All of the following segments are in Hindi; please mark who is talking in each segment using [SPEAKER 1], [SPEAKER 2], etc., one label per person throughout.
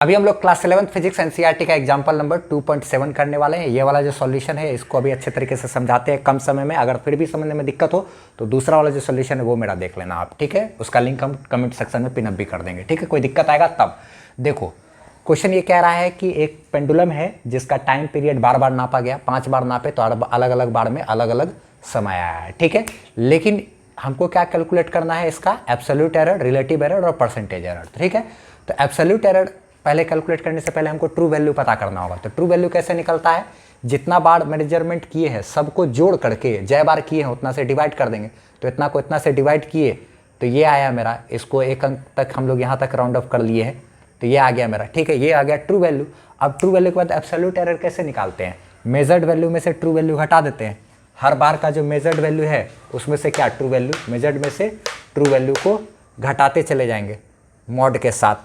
[SPEAKER 1] अभी हम लोग क्लास 11 फिजिक्स एनसीईआरटी का एग्जाम्पल नंबर 2.7 करने वाले हैं। ये वाला जो सॉल्यूशन है इसको अभी अच्छे तरीके से समझाते हैं कम समय में। अगर फिर भी समझने में दिक्कत हो तो दूसरा वाला जो सॉल्यूशन है वो मेरा देख लेना आप, ठीक है। उसका लिंक हम कमेंट सेक्शन में पिनअप भी कर देंगे, ठीक है। कोई दिक्कत आएगा तब। देखो क्वेश्चन ये कह रहा है कि एक पेंडुलम है जिसका टाइम पीरियड बार बार नापा गया, 5 बार नापे तो अलग अलग बार में अलग अलग समय आया है, ठीक है। लेकिन हमको क्या कैलकुलेट करना है, इसका एब्सोल्यूट एरर, रिलेटिव एरर और परसेंटेज एरर, ठीक है। तो एब्सोल्यूट एरर पहले कैलकुलेट करने से पहले हमको ट्रू वैल्यू पता करना होगा। तो ट्रू वैल्यू कैसे निकलता है, जितना बार मेजरमेंट किए हैं सबको जोड़ करके जय बार किए हैं उतना से डिवाइड कर देंगे। तो इतना को इतना से डिवाइड किए तो ये आया मेरा, इसको एक अंक तक हम लोग यहाँ तक राउंड ऑफ कर लिए हैं तो ये आ गया मेरा, ठीक है। ये आ गया ट्रू वैल्यू। अब ट्रू वैल्यू के बाद एब्सोल्यूट एरर कैसे निकालते हैं, मेजर्ड वैल्यू में से ट्रू वैल्यू घटा देते हैं। हर बार का जो मेजर्ड वैल्यू है उसमें से क्या ट्रू वैल्यू, मेजर्ड में से ट्रू वैल्यू को घटाते चले जाएंगे मॉड के साथ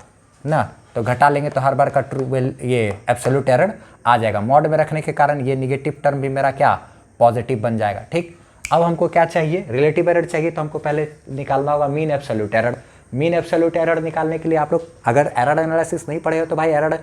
[SPEAKER 1] ना। तो घटा लेंगे तो हर बार का ट्रू वैल्यू ये एब्सोल्यूट एरर आ जाएगा। मॉड में रखने के कारण ये निगेटिव टर्म भी मेरा क्या पॉजिटिव बन जाएगा, ठीक। अब हमको क्या चाहिए, रिलेटिव एरर चाहिए। तो हमको पहले निकालना होगा mean absolute error. Mean absolute error निकालने के लिए आप लोग अगर एरर एनालिसिस नहीं पढ़े हो तो भाई एरर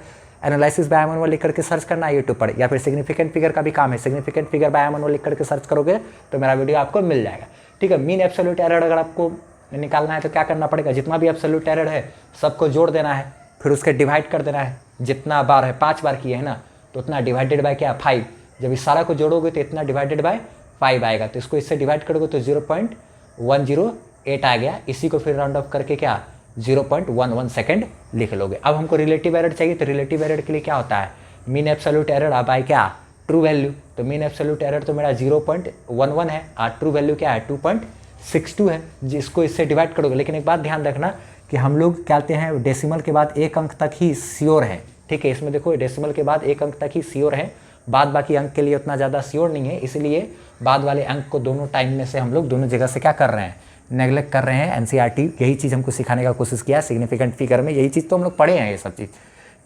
[SPEAKER 1] एनालिसिस बाय मैनुअल लिख करके सर्च करना यूट्यूब पर, या फिर सिग्निफिकेंट फिगर का भी काम है, सिग्निफिकेंट फिगर बाय मैनुअल लिख करके सर्च करोगे तो मेरा वीडियो आपको मिल जाएगा, ठीक है। मीन एब्सोल्यूट एरर अगर आपको निकालना है तो क्या करना पड़ेगा, जितना भी एब्सोल्यूट एरर है सबको जोड़ देना है, फिर उसके डिवाइड कर देना है। जितना बार है 5 बार किए है ना तो उतना डिवाइडेड बाय क्या 5। जब इस सारा को जोड़ोगे तो इतना डिवाइडेड बाय 5 आएगा। तो इसको इससे डिवाइड करोगे तो 0.108 आ गया। इसी को फिर राउंड ऑफ करके क्या 0.11 सेकेंड लिख लोगे। अब हमको रिलेटिव एरर चाहिए। तो रिलेटिव एरर के लिए क्या होता है, मीन एब्सोल्यूट एरर अब आए क्या ट्रू वैल्यू। तो मीन एब्सोल्यूट एरर तो मेरा 0.11 है और ट्रू वैल्यू क्या है 2.62 है, जिसको इससे डिवाइड करोगे। लेकिन एक बात ध्यान रखना कि हम लोग क्या कहते हैं डेसिमल के बाद एक अंक तक ही श्योर है, ठीक है। इसमें देखो डेसिमल के बाद एक अंक तक ही श्योर है, बाद बाकी अंक के लिए उतना ज़्यादा श्योर नहीं है। इसलिए बाद वाले अंक को दोनों टाइम में से हम लोग दोनों जगह से क्या कर रहे हैं, नेग्लेक्ट कर रहे हैं। एनसीईआरटी यही चीज़ हमको सिखाने का कोशिश किया, सिग्निफिकेंट फिगर में यही चीज़ तो हम लोग पढ़े हैं ये सब चीज़,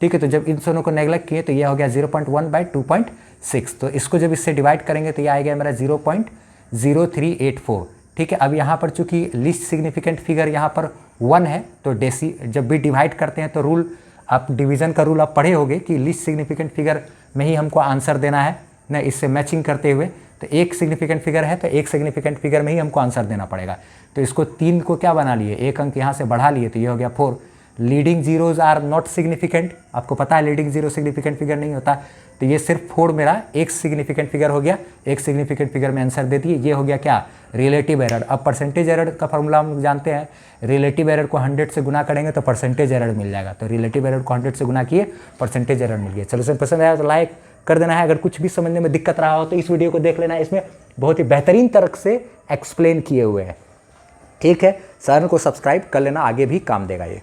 [SPEAKER 1] ठीक है। तो जब इन दोनों को नेग्लेक्ट किए तो ये हो गया 0.1/2.6। तो इसको जब इससे डिवाइड करेंगे तो ये आ गया मेरा 0.0384, ठीक है। अब यहाँ पर चूंकि लिस्ट सिग्निफिकेंट फिगर यहाँ पर 1 है तो जब भी डिवाइड करते हैं तो रूल आप डिवीज़न का रूल आप पढ़े होंगे कि लिस्ट सिग्निफिकेंट फिगर में ही हमको आंसर देना है ना, इससे मैचिंग करते हुए। तो एक सिग्निफिकेंट फिगर है तो एक सिग्निफिकेंट फिगर में ही हमको आंसर देना पड़ेगा। तो इसको 3 को क्या बना लिए, एक अंक यहाँ से बढ़ा लिए तो ये हो गया 4। Leading zeros are not significant, आपको पता है लीडिंग जीरो सिग्निफिकेंट फिगर नहीं होता। तो ये सिर्फ 4 मेरा एक सिग्निफिकेंट फिगर हो गया, एक सिग्निफिकेंट फिगर में आंसर दे दिए। ये हो गया क्या रिलेटिव एरर। अब परसेंटेज एरर का फॉर्मूला हम जानते हैं, रिलेटिव एरर को 100 से गुना करेंगे तो परसेंटेज एरर मिल जाएगा। तो रिलेटिव एरर को 100 से गुना किए, परसेंटेज एरर मिल गया। चलो सर पसंद आया तो लाइक कर देना है। अगर कुछ भी समझने में दिक्कत रहा हो तो इस वीडियो को देख लेना है, इसमें बहुत ही बेहतरीन तरीके से एक्सप्लेन किए हुए हैं, ठीक है। चैनल को सब्सक्राइब कर लेना, आगे भी काम देगा ये।